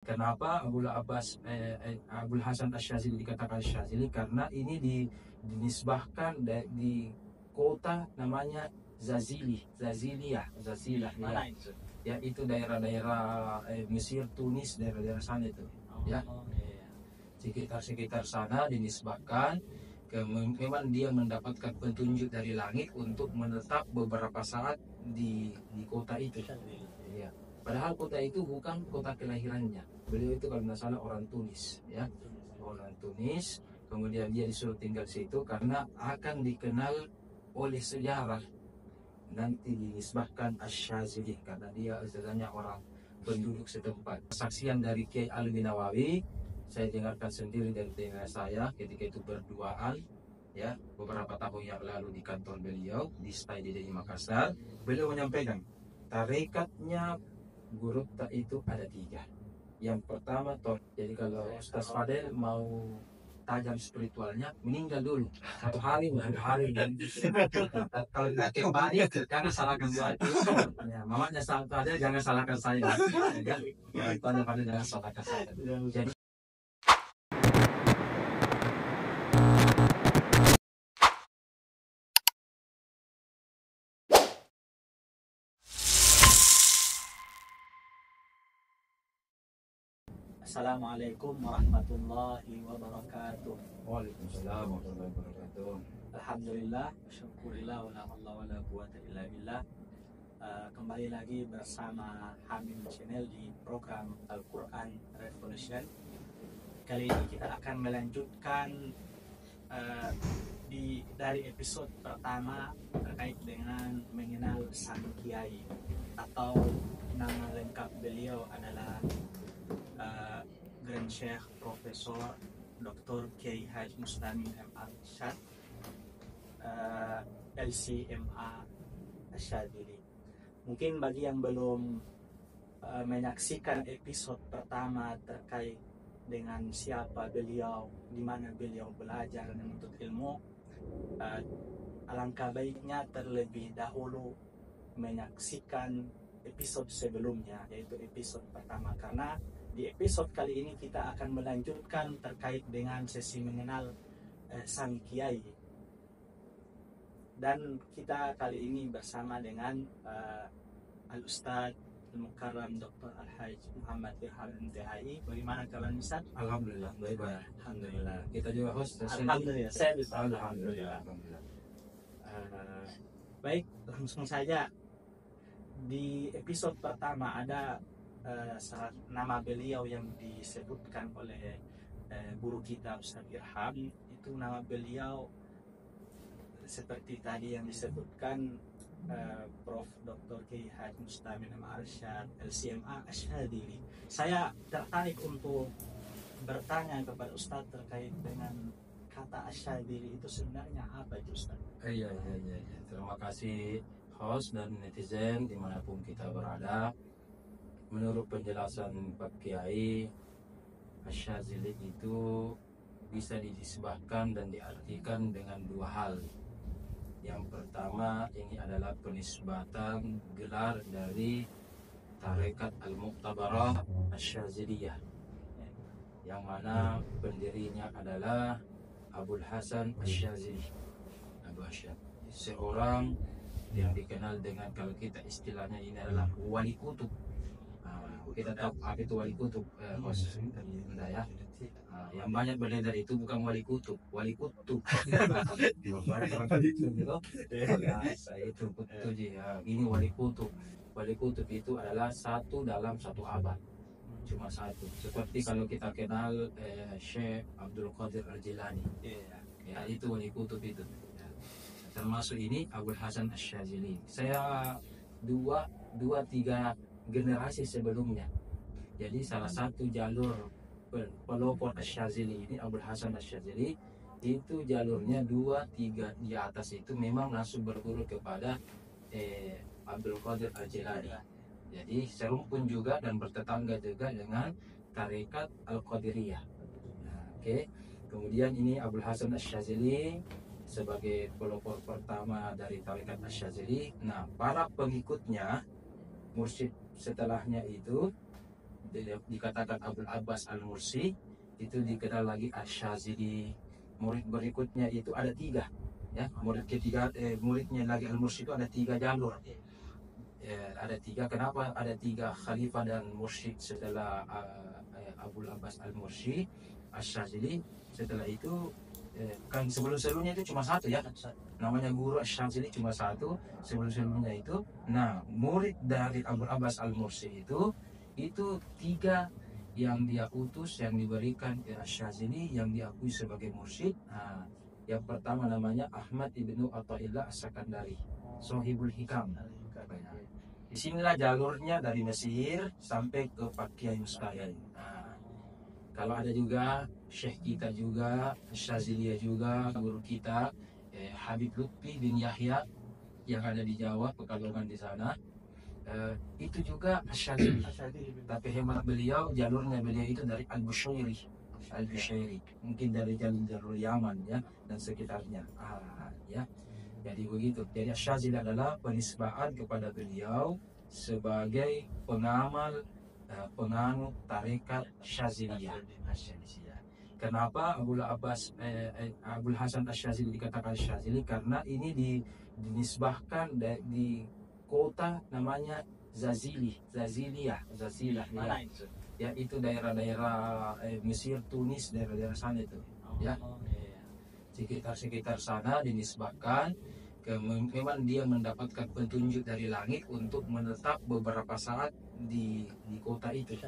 Kenapa Abul Hasan Asyazili dikatakan Syazili? Karena ini dinisbahkan di kota namanya Zazilah Mana ya. itu? Ya itu daerah-daerah Mesir, Tunis, daerah-daerah sana itu. Ya, Iya. sekitar sana dinisbahkan memang dia mendapatkan petunjuk dari langit untuk menetap beberapa saat di kota itu. Ya. Padahal kota itu bukan kota kelahirannya. Beliau itu kalau tidak salah orang Tunis, ya, orang Tunis. Kemudian dia disuruh tinggal situ karena akan dikenal oleh sejarah, nanti dinisbahkan Asyazili karena dia istilahnya orang penduduk setempat. Saksian dari Kiai Ali bin Nawawi saya dengarkan sendiri dari telinga saya ketika itu berduaan, ya, beberapa tahun yang lalu di kantor beliau di STAI di Makassar. Beliau menyampaikan tarikatnya Gurupta itu ada 3. Yang pertama jadi kalau Ustaz Fadel mau tajam spiritualnya meninggal dulu 1 hari 2 hari kalau tidak kembali jangan salahkan saya ya, mamanya Fadel jangan salahkan saya ya, Tanya Fadel jangan salahkan saya. Jadi Assalamualaikum warahmatullahi wabarakatuh. Waalaikumsalam warahmatullahi wabarakatuh. Alhamdulillah, syukurillah, wala Allah wala quwata illa billah. Kembali lagi bersama Hamim Channel di program Al-Quran Revolution. Kali ini kita akan melanjutkan dari episode pertama terkait dengan mengenal sang kiai, atau nama lengkap beliau adalah Grand Sheikh Profesor Dr. Kiai Haji Mustamin M. Arsyad, LCMA Asyadili. Mungkin bagi yang belum menyaksikan episode pertama terkait dengan siapa beliau, di mana beliau belajar dan menuntut ilmu, alangkah baiknya terlebih dahulu menyaksikan episode sebelumnya, yaitu episode pertama, karena di episode kali ini kita akan melanjutkan terkait dengan sesi mengenal sang kiai. Dan kita kali ini bersama dengan Al-Ustadz Al-Mukarram Dr. Al-Haj Muhammad Irham MTHI. Bagaimana kabar Ustaz? Alhamdulillah baik. Alhamdulillah. Kita juga host. Alhamdulillah. Saya bisa. Alhamdulillah. Baik, langsung saja. Di episode pertama ada nama beliau yang disebutkan oleh guru kita Ustaz Irham. Itu nama beliau seperti tadi yang disebutkan, Prof. Dr. Kiai Haji Mustamin M. Arsyad, LCMA Asyadili. Saya tertarik untuk bertanya kepada Ustaz terkait dengan kata Asyadili itu sebenarnya apa itu Ustaz? Iya. Terima kasih host dan netizen dimanapun kita berada. Menurut penjelasan Pak Kiai, Asyazili itu bisa dinisbahkan dan diartikan dengan 2 hal. Yang pertama, ini adalah penisbatan gelar dari Tarekat Al-Muqtabarah Asyaziliyah, yang mana pendirinya adalah Abul Hasan Asyazili, Abu Hasyad, seorang yang dikenal dengan, kalau kita istilahnya ini adalah wali kutub. Kita tahu apa itu wali kutub, ya. Yang banyak beredar itu bukan wali kutub, wali kutub. Saya itu kutub ya. Ini wali kutub. Wali kutub itu adalah satu dalam satu abad, cuma satu. Seperti kalau kita kenal Syekh Abdul Qadir Al-Jilani, ya, itu wali kutub itu. Ya. Termasuk ini Abul Hasan Asyazili. Saya dua tiga generasi sebelumnya. Jadi salah satu jalur pelopor Asyazili ini, Abul Hasan Asyazili, itu jalurnya 2, 3 di atas itu memang langsung berguru kepada Abdul Qadir Al-Jilani. Jadi serumpun juga dan bertetangga juga dengan tarekat Al-Qadiriyah. Oke. Kemudian ini Abul Hasan Asyazili sebagai pelopor pertama dari tarekat Asyazili. Nah, para pengikutnya, mursyid setelahnya itu dikatakan Abul Abbas Al-Mursi, itu dikenal lagi Asy-Syadzili. Murid berikutnya itu ada 3, ya. Muridnya lagi Al-Mursi itu ada 3 jalur. Ada 3. Kenapa ada 3 khalifah dan mursyid setelah Abul Abbas Al-Mursi, Asy-Syadzili? Setelah itu kan sebelum-sebelumnya itu cuma 1, ya, namanya guru Asy-Syadzili cuma 1 sebelum-sebelumnya itu. Nah, murid dari Abul Abbas Al-Mursi itu 3 yang dia utus, yang diberikan ke Asy-Syadzili, yang diakui sebagai mursyid. Nah, yang pertama namanya Ahmad ibnu Athaillah As-Sakandari, Sohibul Hikam. Disinilah jalurnya dari Mesir sampai ke Pak Kiai Mustayan. Nah, kalau ada juga Syekh kita juga, Syadziliyah juga, guru kita Habib Lutfi bin Yahya yang ada di Jawa, Pekalongan di sana. Itu juga Asy-Syadzili. Tapi hemat beliau, jalurnya beliau itu dari Al-Bushairi, mungkin dari jalur Yaman, ya, dan sekitarnya. Ya. Jadi begitu. Jadi Asy-Syadzili adalah penisbahan kepada beliau sebagai penganut tarekat Syadziliyah. Kenapa Abul Hasan Asy-Syadzili dikatakan Syadzili? Karena ini dinisbahkan di kota namanya Zazilah. Ya, itu daerah-daerah Mesir, Tunis, daerah-daerah sana itu. Ya. Sekitar sana dinisbahkan memang dia mendapatkan petunjuk dari langit untuk menetap beberapa saat di kota itu.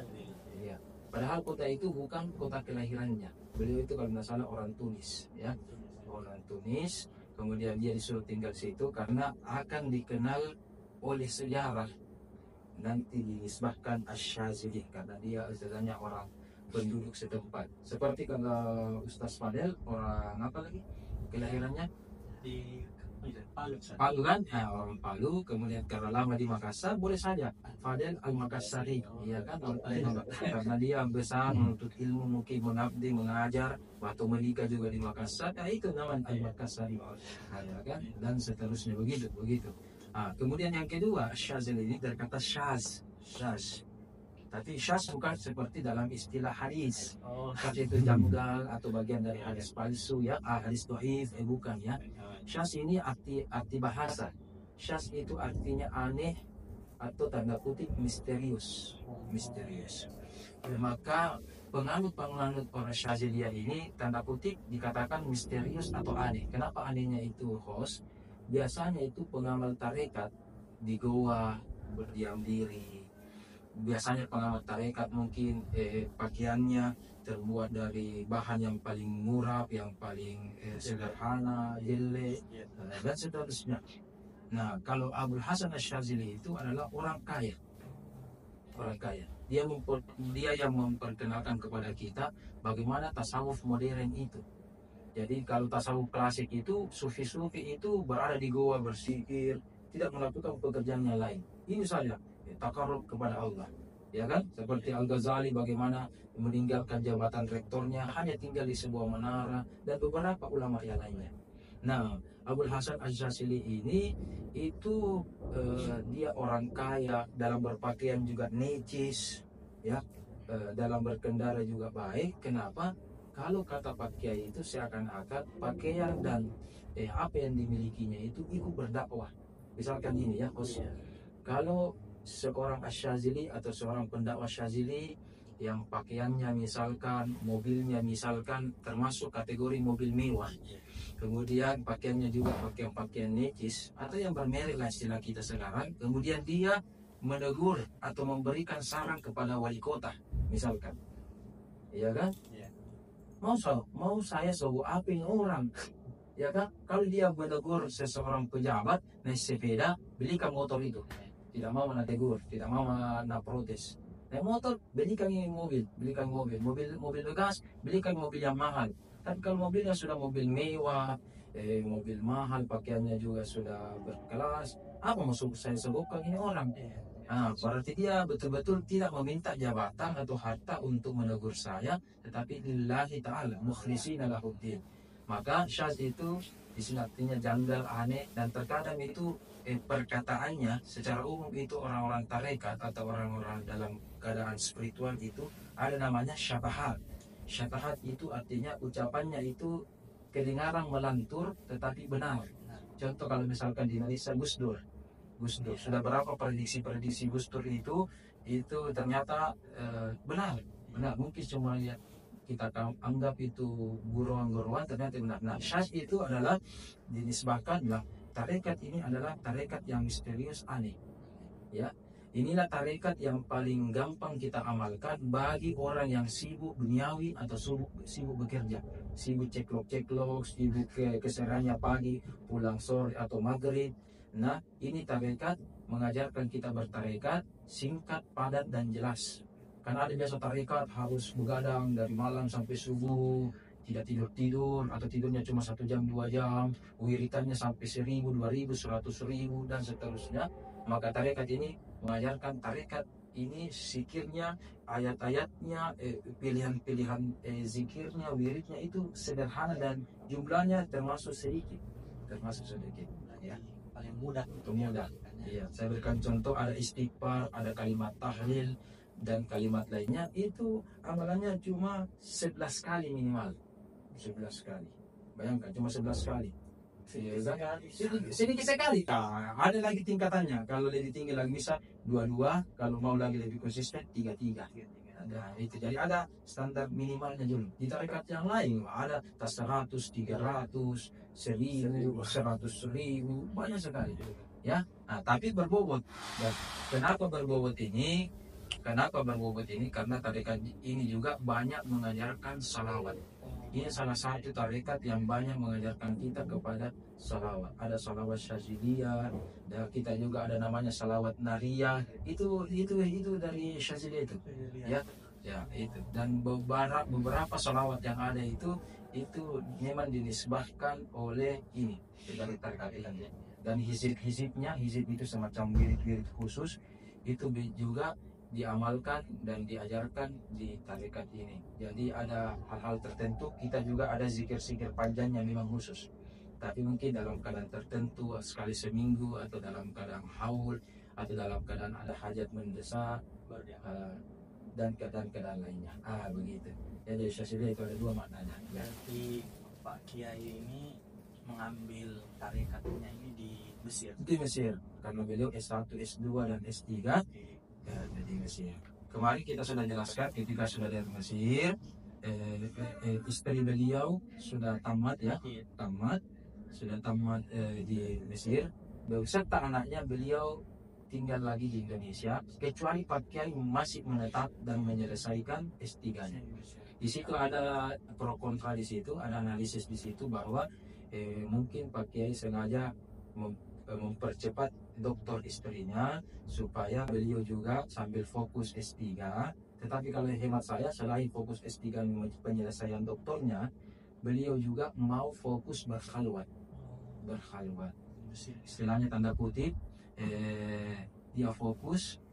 Ya. Padahal kota itu bukan kota kelahirannya. Beliau itu kalau tidak salah orang Tunis, ya, orang Tunis. Kemudian dia disuruh tinggal situ karena akan dikenal oleh sejarah, nanti dinisbahkan Asy-Syadzili karena dia istilahnya orang penduduk setempat. Seperti kalau Ustaz Fadel orang apa lagi kelahirannya? Di Palu kan? Nah, orang Palu. Kemudian karena lama di Makassar, boleh saja Fadel Al-Makassari, iya kan? Karena dia besar menuntut ilmu, mungkin mengabdi, mengajar, waktu menikah juga di Makassar. Nah, itu namanya Al-Makassari, ya kan? Dan seterusnya begitu. Kemudian yang kedua, Syadzili ini dari kata syaz. Tapi syaz bukan seperti dalam istilah hadis. Syaz itu janggal atau bagian dari hadis palsu, ya, hadis dhaif, bukan, ya. Syaz ini arti bahasa. Syaz itu artinya aneh atau tanda kutip misterius. Maka penganut orang Syadziliyah ini tanda kutip dikatakan misterius atau aneh. Kenapa anehnya itu, host? Biasanya itu pengamal tarekat di goa berdiam diri. Biasanya pengamal tarekat mungkin pakaiannya terbuat dari bahan yang paling murah, yang paling sederhana, jelek, dan seterusnya. Nah, kalau Abul Hasan Asy-Syadzili itu adalah orang kaya. Dia yang memperkenalkan kepada kita bagaimana tasawuf modern itu. Jadi kalau tasawuf klasik itu, sufi-sufi itu berada di goa bersikir, tidak melakukan pekerjaan yang lain. Ini saja takarrub kepada Allah, ya kan? Seperti Al-Ghazali bagaimana meninggalkan jabatan rektornya, hanya tinggal di sebuah menara, dan beberapa ulama yang lainnya. Nah, Abul Hasan Asy-Syadzili ini itu dia orang kaya, dalam berpakaian juga necis, ya, dalam berkendara juga baik. Kenapa? Kalau kata Pak Kiai itu seakan-akan pakaian dan apa yang dimilikinya itu ikut berdakwah. Misalkan ini, ya, kalau seorang Asy-Syadzili atau seorang pendakwah Syadzili yang pakaiannya misalkan, mobilnya misalkan termasuk kategori mobil mewah, kemudian pakaiannya juga pakaian necis atau yang bermerek lah istilah kita sekarang, kemudian dia menegur atau memberikan saran kepada wali kota misalkan, ya kan? Mau saya suruh apin orang, ya kan? Kalau dia menegur seseorang pejabat naik sepeda, belikan motor itu. Tidak mau menegur, tidak mau protes. Naik motor, belikan mobil, mobil bekas, belikan mobil yang mahal. Tapi kalau mobilnya sudah mobil mewah, mobil mahal, pakaiannya juga sudah berkelas, apa maksud saya sebutkan ini orang? Berarti dia betul-betul tidak meminta jabatan atau harta untuk menegur saya, tetapi lillahi ta'ala, mukhlishina lahuddin. Maka syaz itu di sini artinya janggal, aneh, dan terkadang itu perkataannya secara umum itu orang-orang tarekat atau orang-orang dalam keadaan spiritual itu ada namanya syabahat. Syabahat itu artinya ucapannya itu kedengaran melantur tetapi benar. Contoh kalau misalkan di Indonesia Gus Dur. Sudah berapa prediksi Gus Dur itu ternyata benar. Mungkin cuma lihat kita anggap itu guruan-guruan, ternyata benar. Nah, syaz itu adalah dinisbahkan tarekat ini adalah tarekat yang misterius aneh. Ya, inilah tarekat yang paling gampang kita amalkan bagi orang yang sibuk duniawi atau sibuk bekerja, sibuk ceklok, sibuk kesehariannya pagi, pulang sore atau maghrib. Nah, ini tarekat mengajarkan kita bertarekat singkat, padat, dan jelas. Karena ada biasa tarekat harus begadang dari malam sampai subuh, tidak tidur atau tidurnya cuma 1 jam 2 jam, wiritannya sampai 1000, 2000, 100.000 dan seterusnya. Maka tarekat ini mengajarkan tarekat ini zikirnya, ayat-ayatnya, pilihan-pilihan zikirnya, wiridnya itu sederhana dan jumlahnya termasuk sedikit. Ya. Paling mudah untuk mudah. Iya, saya berikan contoh, ada istighfar, ada kalimat tahlil dan kalimat lainnya, itu amalannya cuma 11 kali minimal. 11 kali. Bayangkan cuma 11 kali. Sedikit sekali. Nah, ada lagi tingkatannya. Kalau lebih tinggi lagi bisa 22, kalau mau lagi lebih konsisten 33. Nah, itu jadi ada standar minimalnya dulu. Di tarekat yang lain ada tas 100, 300, 1000, 100.000, banyak sekali. Ya, nah, tapi berbobot. Dan kenapa berbobot ini? Karena tarekat ini juga banyak mengajarkan salawat. Ini salah satu tarekat yang banyak mengajarkan kita kepada salawat. Ada salawat Syaziliyah, dan kita juga ada namanya salawat Nariyah. Itu dari Syaziliyah itu. Ya itu. Dan beberapa salawat yang ada itu memang dinisbahkan oleh ini dari tarekat ini. Dan hizib itu semacam wirid khusus, itu juga diamalkan dan diajarkan di tarekat ini. Jadi ada hal-hal tertentu, kita juga ada zikir-zikir panjang yang memang khusus. Tapi mungkin dalam keadaan tertentu, sekali seminggu, atau dalam keadaan haul, atau dalam keadaan ada hajat mendesak, dan keadaan-keadaan lainnya. Begitu. Jadi Syaziliyah itu ada 2 maknanya. Berarti Pak Kiai ini mengambil tarekatnya ini di Mesir. Di Mesir, karena beliau S1, S2, dan S3 di Mesir. Kemarin kita sudah jelaskan ketika sudah dari Mesir, istri beliau sudah tamat sudah tamat di Mesir, beserta anaknya. Beliau tinggal lagi di Indonesia, kecuali Pak Kiai masih menetap dan menyelesaikan S3-nya. Di situ ada pro kontra, di situ ada analisis di situ bahwa mungkin Pak Kiai sengaja mempercepat doktor istrinya supaya beliau juga sambil fokus S3. Tetapi kalau hemat saya, selain fokus S3 penyelesaian doktornya, beliau juga mau fokus berkhalwat. Istilahnya tanda kutip, dia fokus,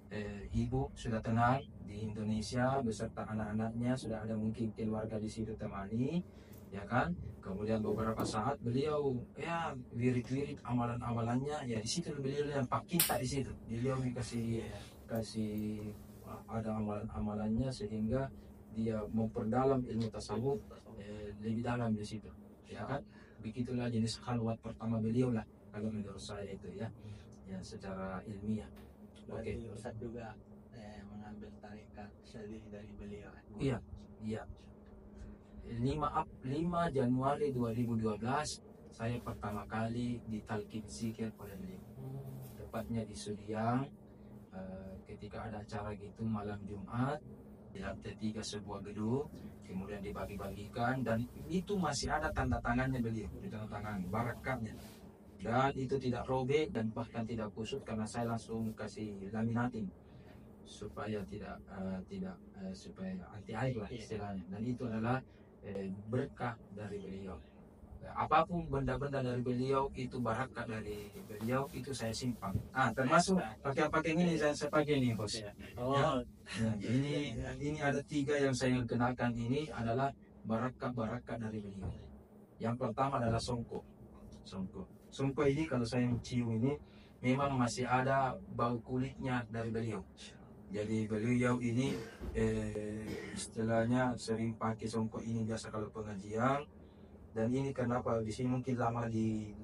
ibu sudah tenang di Indonesia beserta anak-anaknya, sudah ada mungkin keluarga di situ temani, ya kan. Kemudian beberapa saat beliau wirid amalan-amalannya, ya di situ beliau yang Pak Kinta di situ. Beliau kasih ada amalan-amalannya sehingga dia memperdalam ilmu tasawuf lebih dalam di situ. Ya kan? Begitulah jenis khalwat pertama beliau lah kalau menurut saya itu ya secara ilmiah. Berarti Ustaz juga mengambil tarekat Syazili dari beliau. Iya. 5 Januari 2012 saya pertama kali ditalkin zikir oleh beliau. Tepatnya di Sudiang, ketika ada acara gitu malam Jumat di lantai 3 sebuah gedung, kemudian dibagi-bagikan, dan itu masih ada tanda tangannya beliau, di tanda tangan barakatnya, dan itu tidak robek dan bahkan tidak kusut karena saya langsung kasih laminating supaya supaya anti air lah istilahnya. Dan itu adalah berkah dari beliau. Apapun benda-benda dari beliau itu barakat dari beliau, itu saya simpan. Termasuk pakai ini saya pakai ini, bos. Ini ada 3 yang saya kenakan. Ini adalah barakat dari beliau. Yang pertama adalah songko ini kalau saya cium ini memang masih ada bau kulitnya dari beliau. Jadi beliau ini istilahnya sering pakai songkok ini biasa kalau pengajian. Dan ini kenapa di sini mungkin lama di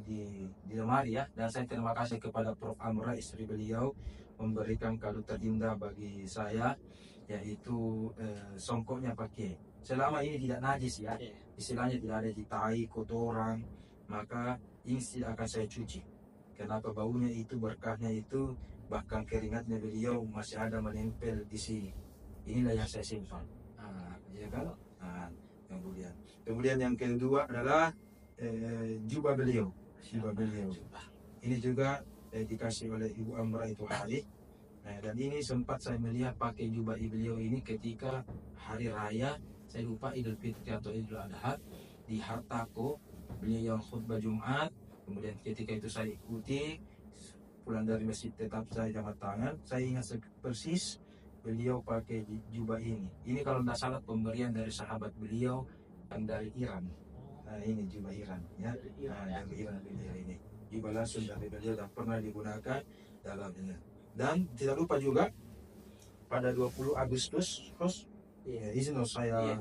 lemari ya. Dan saya terima kasih kepada Prof. Amra, istri beliau, memberikan kado terindah bagi saya, yaitu songkoknya pakai. Selama ini tidak najis ya, istilahnya tidak ada tai kotoran, maka ini tidak akan saya cuci. Kenapa? Baunya itu, berkahnya itu, bahkan keringatnya beliau masih ada menempel di sini. Inilah yang saya simpan. Ya kan? Kemudian yang kedua adalah jubah beliau. Ini juga dikasih oleh Ibu Amra itu hari. Dan ini sempat saya melihat pakai jubah beliau ini ketika hari raya, saya lupa Idul Fitri atau Idul Adha, di Hartako beliau yang khutbah Jumat. Kemudian ketika itu saya ikuti, pulang dari masjid tetap saya jabat tangan. Saya ingat persis beliau pakai jubah ini. Ini kalau tidak salah pemberian dari sahabat beliau yang dari Iran. Nah, ini jubah Iran ya. Dari Iran beliau ini. Jubah langsung dari beliau dan pernah digunakan dalam ini. Dan tidak lupa juga pada 20 Agustus, izin saya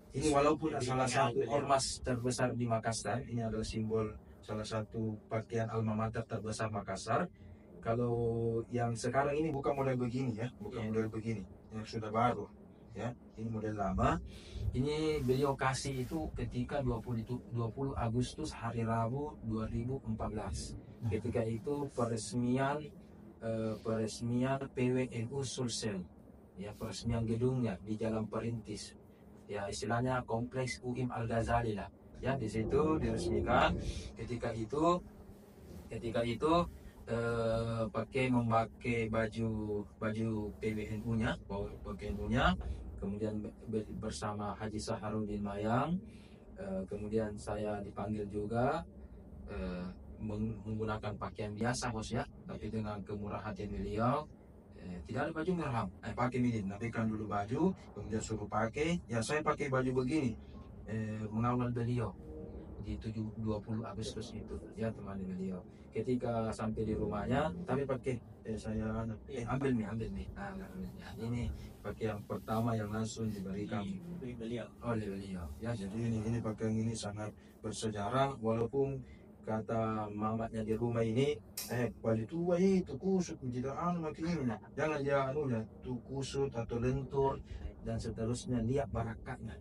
ini walaupun salah satu ormas terbesar di Makassar, ini adalah simbol salah satu pakaian alma mater terbesar Makassar. Kalau yang sekarang ini bukan model begini ya, model begini, yang sudah baru ya, ini model lama. Ini beliau kasih itu ketika 20 Agustus hari Rabu 2014. Ketika itu peresmian PWNU Sulsel ya, peresmian gedungnya di Jalan Perintis ya, istilahnya kompleks UIM Al Ghazali lah ya. Di situ diresmikan. Ketika itu memakai baju PWNU-nya, kemudian bersama Haji Saharudin Mayang. Kemudian saya dipanggil juga menggunakan pakaian biasa bos ya, tapi dengan kemurahan hati beliau. Tidak ada baju merham, pakai midin, napikan dulu baju, kemudian suruh pakai. Ya saya pakai baju begini, mengawal beliau di 20 Agustus itu ya, teman beliau. Ketika sampai di rumahnya, tapi pakai saya ambil nih. Ini pakai yang pertama yang langsung diberikan oleh beliau ya. Jadi ini pakaian ini sangat bersejarah, walaupun kata mamatnya di rumah ini, baju tua itu kusut, tidak makin ini, jangan dia tuh kusut atau lentur dan seterusnya, lihat barakatnya.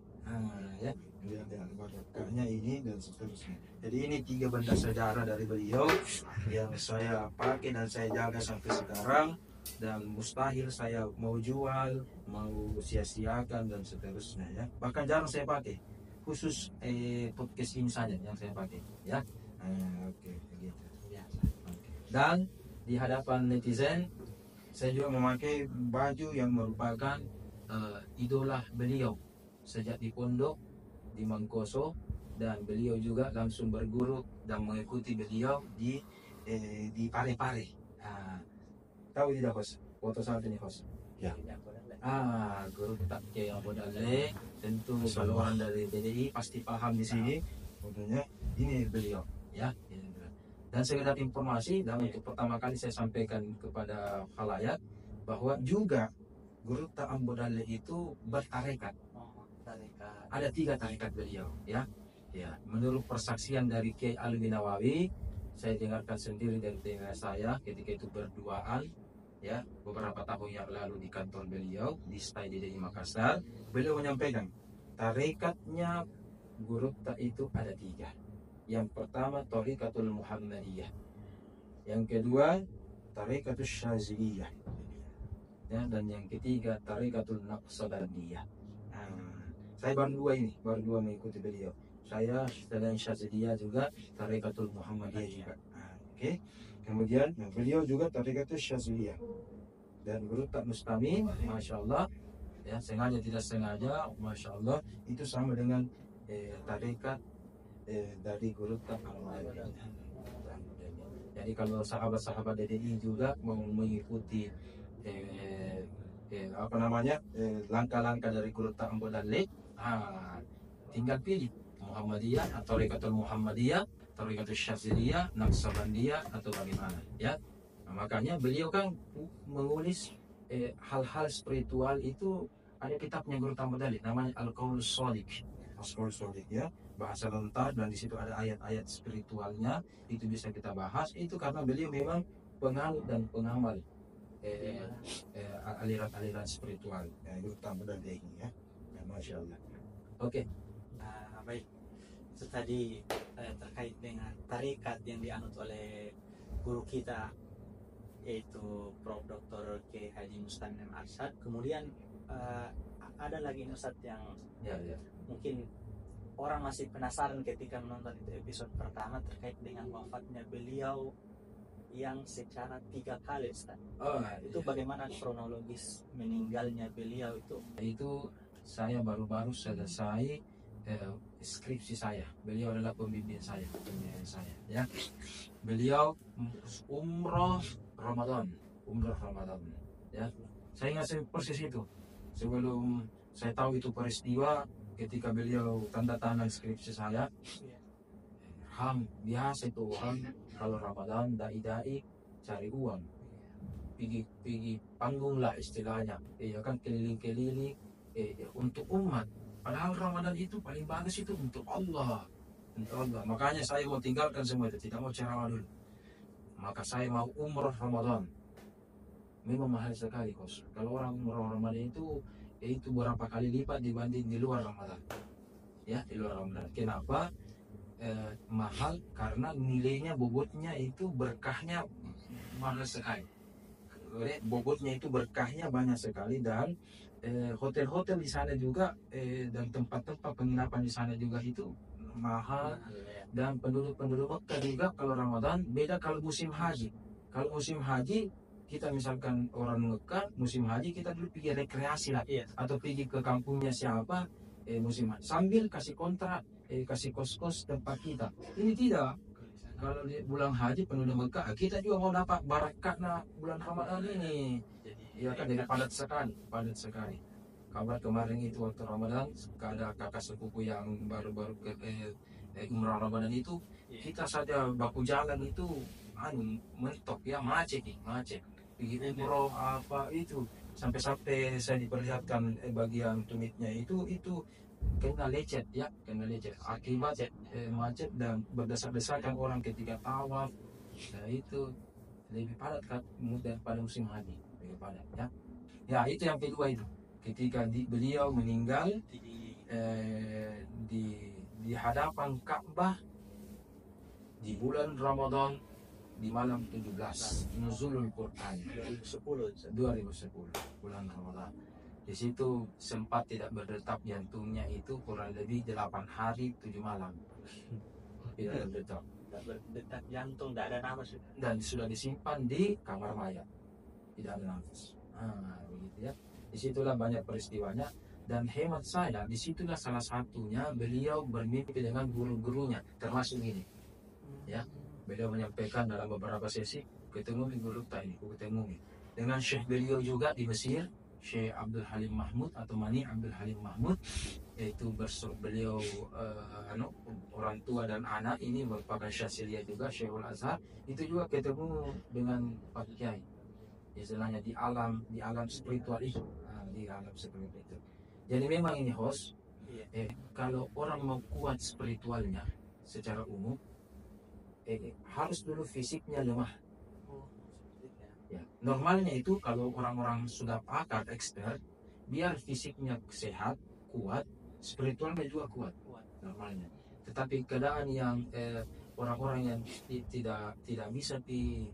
Ya, lihat barakatnya ini dan seterusnya. Jadi ini 3 benda sejarah dari beliau yang saya pakai dan saya jaga sampai sekarang, dan mustahil saya mau jual, mau sia-siakan dan seterusnya ya. Bahkan jarang saya pakai, khusus podcast ini saja yang saya pakai ya. Oke, begitu. Dan di hadapan netizen, saya juga memakai baju yang merupakan idola beliau sejak di pondok di Mangkoso, dan beliau juga langsung berguru dan mengikuti beliau di Parepare. Tahu tidak host? Foto saat ini host? Ya. Guru tak kayak Abu Dale, tentu kalau orang dari BDI pasti paham di sini. Fotonya ini beliau. Ya, dan sekedar informasi, dan untuk pertama kali saya sampaikan kepada khalayak bahwa juga Guru Ta'am Bodale itu bertarekat. Ada 3 tarekat beliau ya. Menurut persaksian dari Kiai Alwi Nawawi, saya dengarkan sendiri dari telinga saya ketika itu berduaan ya, beberapa tahun yang lalu di kantor beliau di STAI DDI Makassar. Beliau menyampaikan tarekatnya Guru Ta itu ada 3. Yang pertama Tariqatul Muhammadiyah, yang kedua Tariqatul Syaziliyah ya, dan yang ketiga Tariqatul Naqsabandiyah. Saya baru 2 mengikuti beliau. Saya selain Syaziliyah juga Tariqatul Muhammadiyah juga. Oke. Kemudian beliau juga Tariqatul Syaziliyah. Dan Guru Tak Mustami, Masya Allah ya, sengaja tidak sengaja, Masya Allah, itu sama dengan tarikat dari Guru Tak Al-Madani. Jadi kalau sahabat-sahabat DDI juga mau mengikuti langkah-langkah dari Guru Tak Al-Madani, tinggal pilih Muhammadiyah atau Tariqatul Muhammadiyah, Tariqatul Syaziliyah, Naqsabandiyah atau bagaimana ya. Nah, makanya beliau kan menulis hal-hal spiritual itu, ada kitabnya Guru Tambadali namanya Al-Qaulus Shadiq. Al-Qaulus Shadiq ya, bahasa lengkap, dan di situ ada ayat-ayat spiritualnya, itu bisa kita bahas. Itu karena beliau memang penganut dan pengamal aliran-aliran spiritual ya, Guru Tambadali ini ya. Ya, Masya Allah. Oke. Nah, baik. Itu tadi terkait dengan tarikat yang dianut oleh guru kita, yaitu Prof. Dr. K. Haji Mustamim Arsyad. Kemudian ada lagi Ustadz yang Ya. mungkin orang masih penasaran ketika menonton itu episode pertama terkait dengan wafatnya beliau yang secara 3 kali, Ustaz. Itu bagaimana kronologis meninggalnya beliau itu? Itu saya baru-baru selesai skripsi saya. Beliau adalah pembimbing saya ya. Beliau umroh Ramadan ya. Saya ingat persis itu. Sebelum saya tahu itu peristiwa, ketika beliau tanda tangan skripsi saya, biasa itu orang kalau Ramadan dai-dai cari uang, pergi panggung lah istilahnya, ya kan, keliling-keliling untuk umat. Padahal Ramadan itu paling bagus itu untuk Allah. Makanya saya mau tinggalkan semua itu, tidak mau ceramah dulu. Maka saya mau umroh Ramadan. Memang mahal sekali, kos. Kalau orang umroh Ramadan itu berapa kali lipat dibanding di luar Ramadan. Ya, di luar Ramadan. Kenapa? Mahal karena nilainya, bobotnya itu berkahnya mahal sekali. Bobotnya itu berkahnya banyak sekali, dan hotel-hotel di sana juga dan tempat-tempat penginapan di sana juga itu mahal. Dan penduduk-penduduk Mekah juga kalau Ramadan beda kalau musim haji. Kalau musim haji kita misalkan orang Mekah musim haji, kita dulu pergi rekreasi lah, atau pergi ke kampungnya siapa musim haji, sambil kasih kontrak, kasih kos-kos tempat kita. Ini tidak. Kalau di bulan haji penduduk Mekah, kita juga mau dapat barakatnya bulan Ramadan ini. Ya kan, jadi padat sekali. Kabar kemarin itu waktu Ramadan, ada kakak sepupu yang baru-baru ke umrah Ramadan itu, kita saja baku jalan itu mentok ya, macet. Pergi umroh apa itu, sampai saya diperlihatkan bagian tumitnya itu kena lecet akibat macet dan berdesak-desakan orang ketika tawaf. Nah, itu lebih padat kan pada musim haji, lebih padat ya. Ya, itu yang kedua itu, ketika beliau meninggal di hadapan Ka'bah di bulan Ramadan, di malam 17 Nuzulul Quran 2010 bulan Ramadan. Di situ sempat tidak berdetak jantungnya, itu kurang lebih 8 hari 7 malam tidak berdetak. Berdetak jantung, tidak ada nafas, dan sudah disimpan di kamar mayat, tidak ada nafas. Begitu ya. Disitulah banyak peristiwanya, dan hemat saya disitulah salah satunya beliau bermimpi dengan guru-gurunya, termasuk ini ya. Beliau menyampaikan dalam beberapa sesi, ketemu guru tadi, ketemu dengan syekh beliau juga di Mesir, Syekh Abdul Halim Mahmud atau Mani Abdul Halim Mahmud. Itu beliau orang tua dan anak ini merupakan Syaziliyah juga, Syekhul Azhar. Itu juga ketemu dengan Pak Kiai, istilahnya di alam spiritual itu, di alam spiritual itu. Jadi memang ini host, kalau orang mau kuat spiritualnya secara umum, harus dulu fisiknya lemah. Ya, normalnya itu kalau orang-orang sudah pakar, expert, biar fisiknya sehat, kuat, spiritualnya juga kuat normalnya. Tetapi keadaan yang orang-orang yang tidak bisa lebih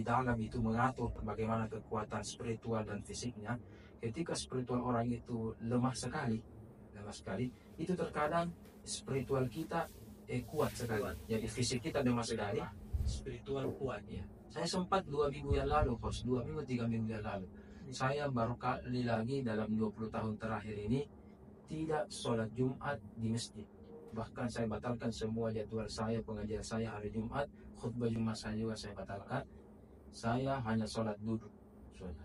dalam itu mengatur bagaimana kekuatan spiritual dan fisiknya, ketika spiritual orang itu lemah sekali, itu terkadang spiritual kita kuat sekali. Jadi fisik kita lemah sekali, spiritual kuat ya. Saya sempat 2 minggu yang lalu, 2 minggu 3 minggu yang lalu, saya baru kali lagi dalam 20 tahun terakhir ini tidak sholat Jumat di masjid. Bahkan saya batalkan semua jadwal saya, pengajian saya hari Jumat, khutbah Jumat saya juga saya batalkan. Saya hanya sholat duduk, sholat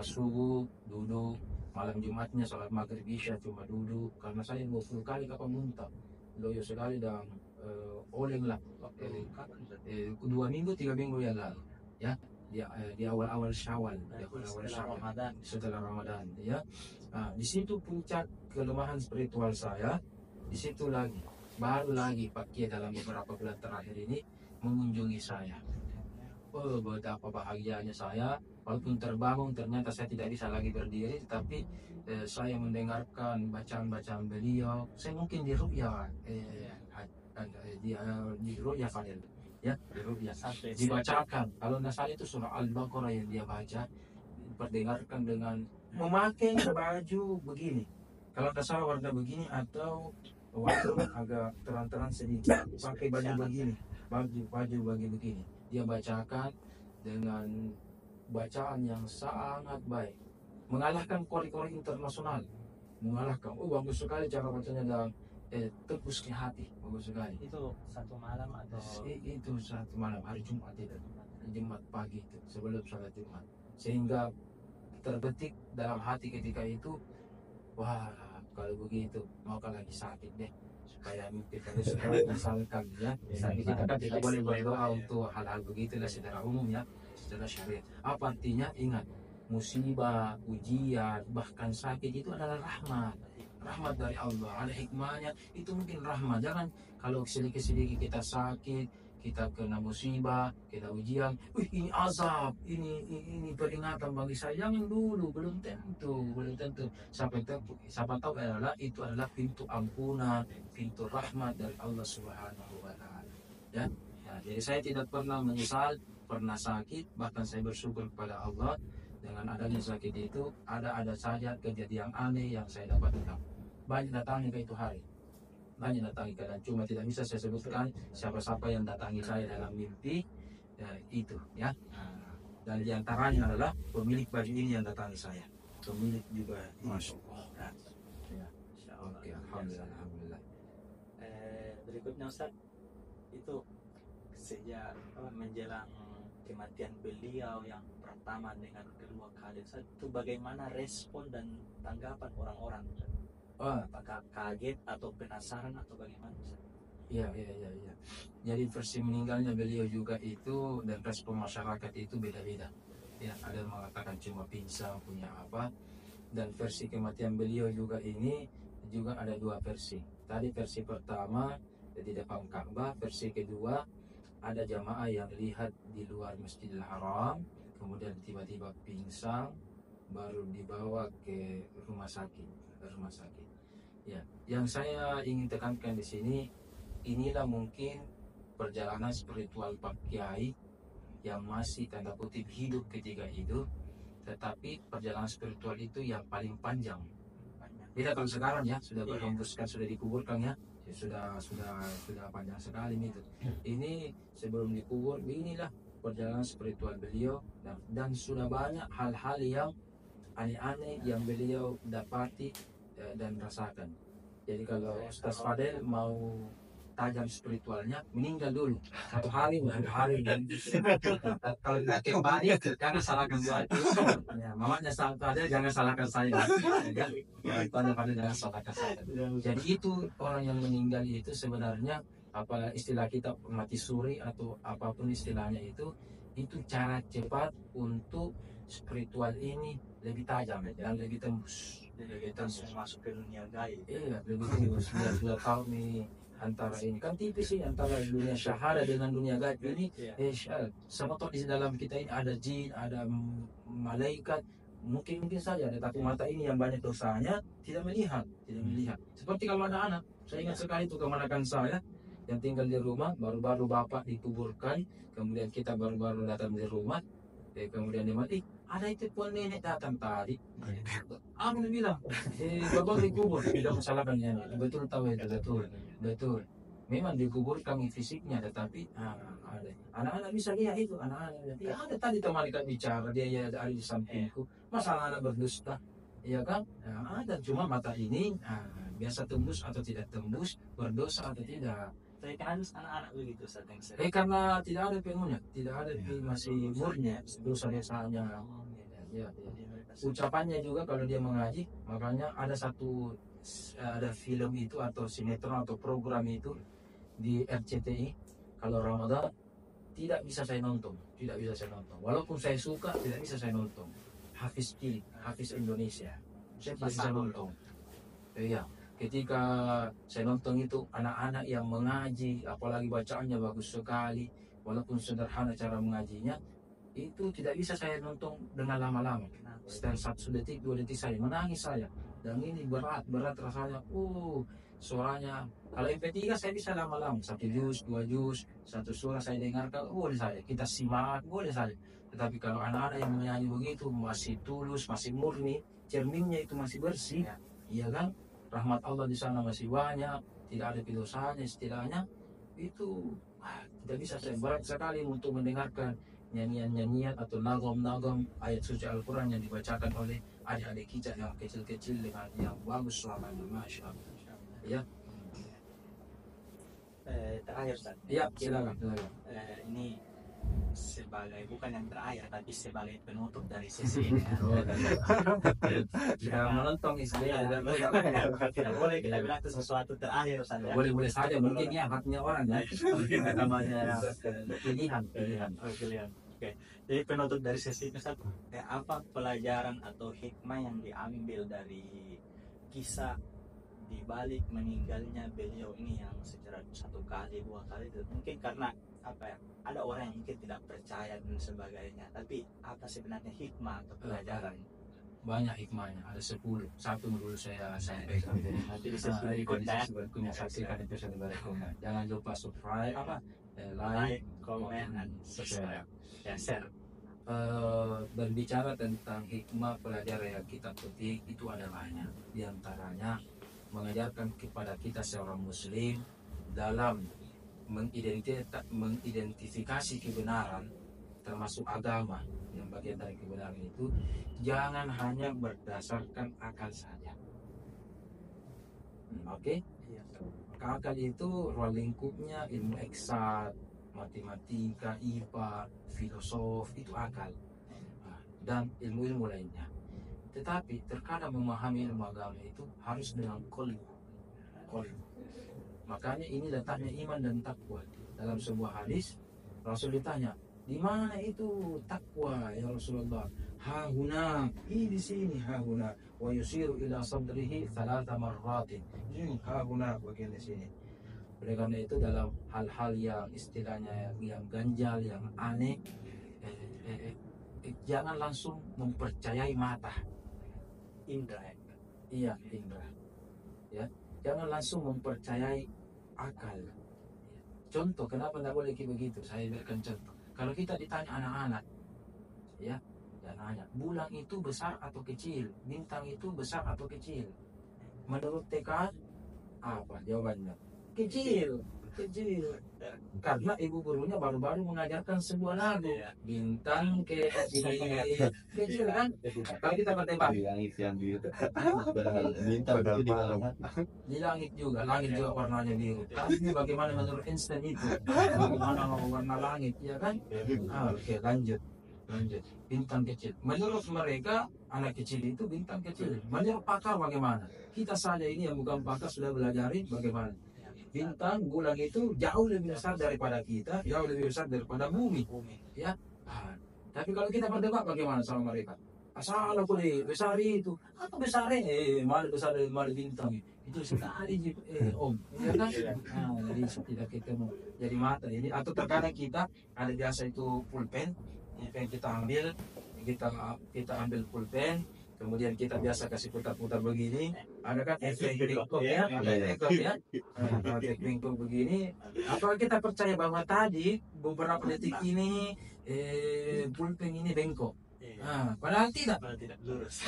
subuh duduk, malam Jumatnya sholat maghrib isya cuma duduk, karena saya 20 kali kapal muntah, loyo sekali, dan oleng lah, Kapan berarti? 2 minggu 3 minggu yang lalu, ya, di awal-awal Syawal, Setelah Ramadan. setelah Ramadan, ya. Nah, di situ puncak kelemahan spiritual saya. Di situ lagi, baru lagi Pak Kiai dalam beberapa bulan terakhir ini mengunjungi saya. Oh, betapa bahagianya saya. Walaupun terbangun, ternyata saya tidak bisa lagi berdiri, tetapi saya mendengarkan bacaan-bacaan beliau. Saya mungkin di ru'ya, di ru'ya Fadil, ya, di ru'ya Sampai dibacakan. Kalau nggak salah itu surah Al-Baqarah yang dia baca, diperdengarkan dengan memakai baju begini. Kalau nggak salah warna begini atau warna agak terang-terang sedikit, pakai baju begini, baju begini. Dia bacakan dengan bacaan yang sangat baik, mengalahkan kori-kori internasional, mengalahkan. Oh, bagus sekali cara bacanya dan tebus ke hati, bagus sekali. Itu satu malam atau Itu satu malam, hari Jumat itu, Jumat pagi itu, sebelum sholat Jumat, sehingga terbetik dalam hati ketika itu, wah, kalau begitu mau lagi sakit deh, supaya mimpi terus misalkan, ya, kita kan tidak boleh berdoa untuk hal-hal begitulah secara umum, ya, secara syariat. Apa artinya? Ingat, musibah, ujian, bahkan sakit itu adalah rahmat dari Allah, ada hikmahnya. Itu mungkin rahmat. Jangan kalau sedikit-sedikit kita sakit, kita kena musibah, kita ujian, ini azab, ini peringatan bagi saya. Jangan dulu, belum tentu. Siapa tahu itu adalah pintu ampunan, pintu rahmat dari Allah Subhanahu wa Ta'ala. Ya, jadi saya tidak pernah menyesal, pernah sakit, bahkan saya bersyukur kepada Allah dengan adanya sakit itu. Ada saja kejadian aneh yang saya dapatkan. Banyak datangnya ke itu hari. Banyak datangi dan cuma tidak bisa saya sebutkan siapa-siapa yang datangi saya dalam mimpi, itu, ya. Dan diantaranya adalah pemilik baju ini yang datangi saya, pemilik juga. Masya Allah. Ya. Oke, alhamdulillah. Berikutnya Ustaz, itu sejak menjelang kematian beliau yang pertama dengan kedua kali, Ustaz, itu bagaimana respon dan tanggapan orang-orang, Ustaz? Apakah kaget atau penasaran atau bagaimana? Iya. Jadi versi meninggalnya beliau juga itu dan respon masyarakat itu beda-beda. Ya, ada yang mengatakan cuma pingsan, punya apa. Dan versi kematian beliau juga ini juga ada 2 versi. Tadi versi pertama di depan Ka'bah, versi kedua ada jamaah yang lihat di luar Masjidil Haram, kemudian tiba-tiba pingsan, baru dibawa ke rumah sakit. Ya, yang saya ingin tekankan di sini, inilah mungkin perjalanan spiritual Pak Kiai yang masih tanda kutip hidup ketika itu, tetapi perjalanan spiritual itu yang paling panjang. Beda kalau sekarang, ya, sudah berhembuskan, sudah dikuburkan, ya, sudah panjang sekali itu. Ini sebelum dikubur, inilah perjalanan spiritual beliau dan sudah banyak hal-hal yang aneh-aneh yang beliau dapati dan rasakan. Jadi kalau Ustaz Fadel mau tajam spiritualnya, meninggal dulu 1 hari, 2 hari. Kalau kembali, jangan salahkan saya. Ya, mamanya Fadel jangan salahkan saya. Fadel jangan salahkan saya. Jadi itu orang yang meninggal itu sebenarnya, apa istilah kita, mati suri atau apapun istilahnya itu cara cepat untuk spiritual ini lebih tajam dan lebih tembus. Kita masuk ke dunia gaib. Iya, lebih tembus. Sudah tahu nih antara ini kan tipis sih, antara dunia syahada dengan dunia gaib ini. Sama tahu di dalam kita ini ada jin, ada malaikat, mungkin saja, tetapi mata ini yang banyak dosanya tidak melihat. Seperti kalau ada anak, saya ingat sekali itu kemenakan saya yang tinggal di rumah, baru-baru bapak dikuburkan, kemudian kita baru-baru datang di rumah, kemudian dia mati. Ada itu pun nenek datang tadi. Aku bilang, bapak dikubur, tidak masalahkan ya. Betul tahu itu, betul. Memang dikuburkan fisiknya, tetapi ada anak-anak bisa lihat itu, anak-anak. Ya, ada tadi teman ikan bicara, dia ada di sampingku. Masalah anak berdusta, ya kan? Ada, cuma mata ini biasa tembus atau tidak tembus, berdosa atau tidak. Tapi kan harus anak-anak begitu saat yang Karena tidak ada pengunya, tidak ada masih murni dosa-dosanya. Ya. Ucapannya juga kalau dia mengaji, makanya ada film itu atau sinetron atau program itu di RCTI kalau Ramadan tidak bisa saya nonton, walaupun saya suka tidak bisa saya nonton. Hafiz Cilik, Hafiz Indonesia, saya tidak bisa nonton. Iya, ketika saya nonton itu anak-anak yang mengaji, apalagi bacaannya bagus sekali, walaupun sederhana cara mengajinya, itu tidak bisa saya nonton dengan lama-lama. Setelah 1 detik 2 detik saya menangis saya, dan ini berat rasanya. Suaranya kalau MP3 saya bisa lama-lama, 1 juz 2 juz, satu surah saya dengarkan, boleh saja kita simak, boleh saja. Tetapi kalau anak-anak yang menyanyi begitu masih tulus, masih murni, cerminnya itu masih bersih, iya kan, rahmat Allah di sana masih banyak, tidak ada dosanya istilahnya, itu tidak bisa. Saya berat sekali untuk mendengarkan nyanyian-nyanyian atau nagom-nagom ayat suci Al-Quran yang dibacakan oleh adik-adik kita yang kecil-kecil dengan yang bagus suaranya, Masya Allah. Ya. Terakhir Ustaz. Iya, silakan. Ini sebagai, bukan yang terakhir tapi sebagai penutup dari sesi ini ya. Tidak menonton istilah Tidak boleh kita bilang itu sesuatu terakhir Ustaz ya. boleh saja, mungkin ya haknya orang ya. Namanya pilihan. Oke. Jadi penutup dari sesi ini Ustaz, apa pelajaran atau hikmah yang diambil dari kisah di balik meninggalnya beliau ini yang secara 1 kali 2 kali, mungkin karena apa ya, ada orang yang mungkin tidak percaya dan sebagainya, tapi apa sebenarnya hikmah atau pelajaran? Banyak hikmahnya, ada 10. Satu dulu saya sampaikan. Nanti di sesi berikutnya saksikan episode berikutnya. Jangan lupa subscribe, like, comment, dan subscribe, ya share. Berbicara tentang hikmah pelajaran yang kita petik itu ada banyak. Di antaranya mengajarkan kepada kita seorang muslim dalam mengidentifikasi kebenaran, termasuk agama yang bagian dari kebenaran itu, jangan hanya berdasarkan akal saja. Oke? Akal itu ruang lingkupnya ilmu eksak, matematika, IPA, filosof, itu akal, dan ilmu-ilmu lainnya. Tetapi terkadang memahami ilmu agama itu harus dengan qalbu. Makanya ini letaknya iman dan takwa. Dalam sebuah hadis Rasul ditanya, di mana itu takwa ya Rasulullah? Hahuna, di sini hahuna. Wa yusiru ila sadrihi 3 marratin. Ini hahuna, bagian di sini. Oleh karena itu dalam hal-hal yang istilahnya yang ganjal, yang aneh, jangan langsung mempercayai mata. Indra. Ya, jangan langsung mempercayai akal. Contoh, kenapa tidak boleh begitu? Saya berikan contoh. Kalau kita ditanya anak-anak, ya, dan nanya, bulan itu besar atau kecil? Bintang itu besar atau kecil? Menurut TK, apa jawabannya? Kecil. Karena ibu gurunya baru-baru mengajarkan sebuah lagu, bintang kecil kan. Kalau kita berdebat bintang itu di langit juga warnanya biru. Tapi bagaimana menurut Einstein itu? Bagaimana warna langit, ya kan? Oke, lanjut. Bintang kecil. Menurut mereka anak kecil itu bintang kecil. Menurut pakar bagaimana? Kita saja ini yang bukan pakar sudah belajarin bagaimana. Bintang, bulan itu jauh lebih besar daripada kita, jauh lebih besar daripada bumi, ya. Tapi kalau kita berdebat bagaimana sama mereka? Asal aku besar itu, apa besarnya? Malah besar dari malah bintang itu sekali, om, ya kan? Jadi tidak ketemu. Jadi mata ini atau terkadang kita ada biasa itu pulpen, kita ambil, kita ambil pulpen. Kemudian kita biasa kasih putar-putar begini, ada kan efek lingkup ya, efek lingkup begini. Apakah kita percaya bahwa tadi beberapa detik ini pulpen ini bengkok? Padahal tidak lurus.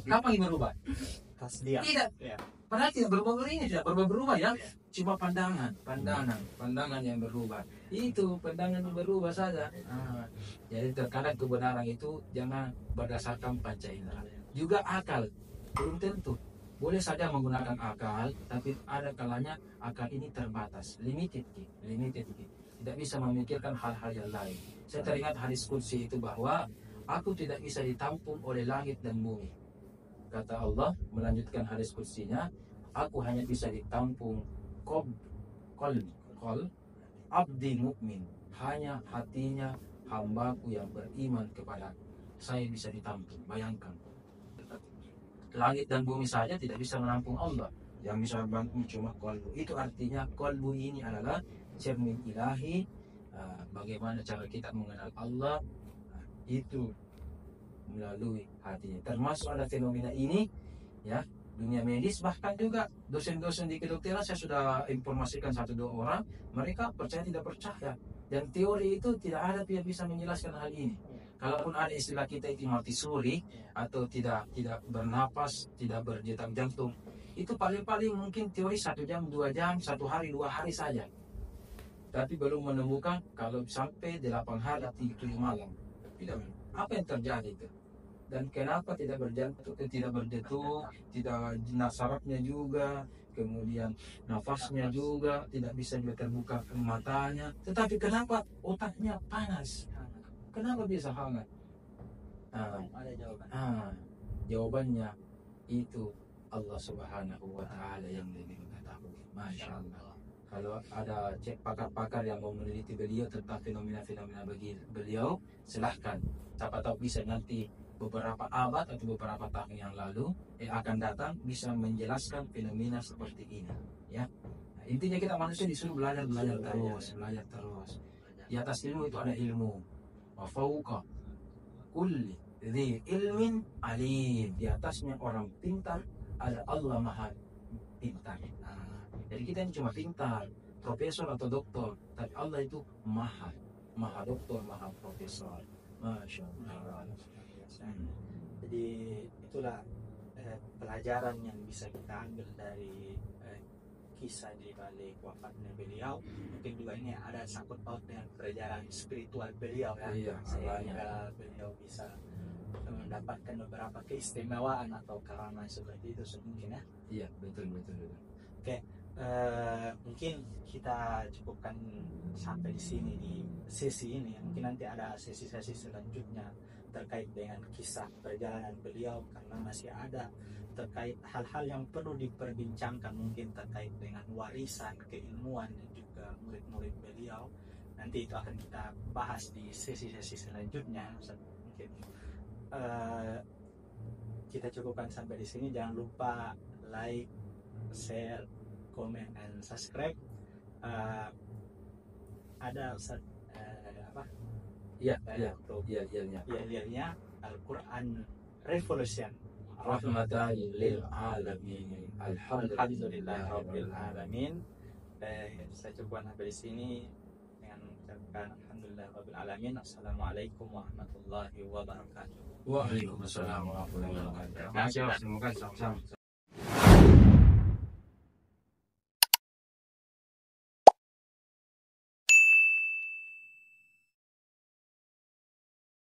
Kapan ini berubah? Pas dia. Tidak. Padahal tidak berubah ya. Cuma pandangan yang berubah. Itu pandangan yang berubah saja. Jadi terkadang kebenaran itu jangan berdasarkan panca indera. Juga akal, belum tentu. Boleh saja menggunakan akal, tapi ada kalanya akal ini terbatas, limited. Tidak bisa memikirkan hal-hal yang lain. Saya teringat hadis qudsi itu bahwa aku tidak bisa ditampung oleh langit dan bumi. Kata Allah melanjutkan hadis qudsinya, aku hanya bisa ditampung qal abdi mukmin, hanya hatinya hambaku yang beriman kepada saya bisa ditampung. Bayangkan, langit dan bumi saja tidak bisa menampung Allah, yang bisa bantu cuma kolbu. Itu artinya kolbu ini adalah cermin ilahi. Bagaimana cara kita mengenal Allah, itu melalui hatinya. Termasuk ada fenomena ini, ya, dunia medis, bahkan juga dosen-dosen di kedokteran. Saya sudah informasikan 1-2 orang, mereka percaya tidak percaya, dan teori itu tidak ada yang bisa menjelaskan hal ini. Kalaupun ada istilah kita itu mati suri atau tidak bernapas, tidak berdetak jantung, itu paling-paling mungkin teori 1 jam, 2 jam, 1 hari, 2 hari saja. Tapi belum menemukan kalau sampai 8 hari, 7 malam. Tidak, apa yang terjadi itu? Dan kenapa tidak berjantung, tidak berdetuk, tidak sarafnya juga, kemudian nafasnya juga tidak bisa juga terbuka matanya, tetapi kenapa otaknya panas? Kenapa bisa hangat? Ada jawaban. Jawabannya itu Allah Subhanahu wa Ta'ala yang lebih mengetahui. Masya Allah. Kalau ada pakar-pakar yang mau meneliti beliau tentang fenomena-fenomena bagi beliau, silahkan. Siapa tahu bisa nanti beberapa abad atau beberapa tahun yang lalu akan datang bisa menjelaskan fenomena seperti ini, ya. Nah, intinya kita manusia disuruh belajar terus. Di atas ilmu itu ada ilmu. Wa fauqa kulli dzi ilmin alim. Di atasnya orang pintar ada Allah Maha Pintar. Jadi kita ini cuma pintar, profesor atau doktor, tapi Allah itu maha doktor, maha profesor. Masya Allah. Jadi itulah pelajaran yang bisa kita ambil dari kisah di balik wafatnya beliau. Mungkin juga ini ada sangkut paut dengan perjalanan spiritual beliau, ya. Iya, Sehingga beliau bisa mendapatkan beberapa keistimewaan atau karama seperti itu mungkin, ya. Iya, betul. Oke, mungkin kita cukupkan sampai di sini di sesi ini. Mungkin nanti ada sesi-sesi selanjutnya terkait dengan kisah perjalanan beliau, karena masih ada terkait hal-hal yang perlu diperbincangkan, mungkin terkait dengan warisan keilmuan dan juga murid-murid beliau. Nanti itu akan kita bahas di sesi-sesi selanjutnya. Mungkin kita cukupkan sampai di sini. Jangan lupa like, share, comment, and subscribe. Ada Ustaz, Iya. untuk Iya. Al-Quran Revolution, Rahmatan lil alamin. Alhamdulillahirabbil alamin. Saya cukupkan sampai di sini dengan mengucapkan alhamdulillahirabbil alamin. Assalamualaikum warahmatullahi wabarakatuh. Waalaikumsalam warahmatullahi wabarakatuh. Terima kasih. Semoga sama-sama.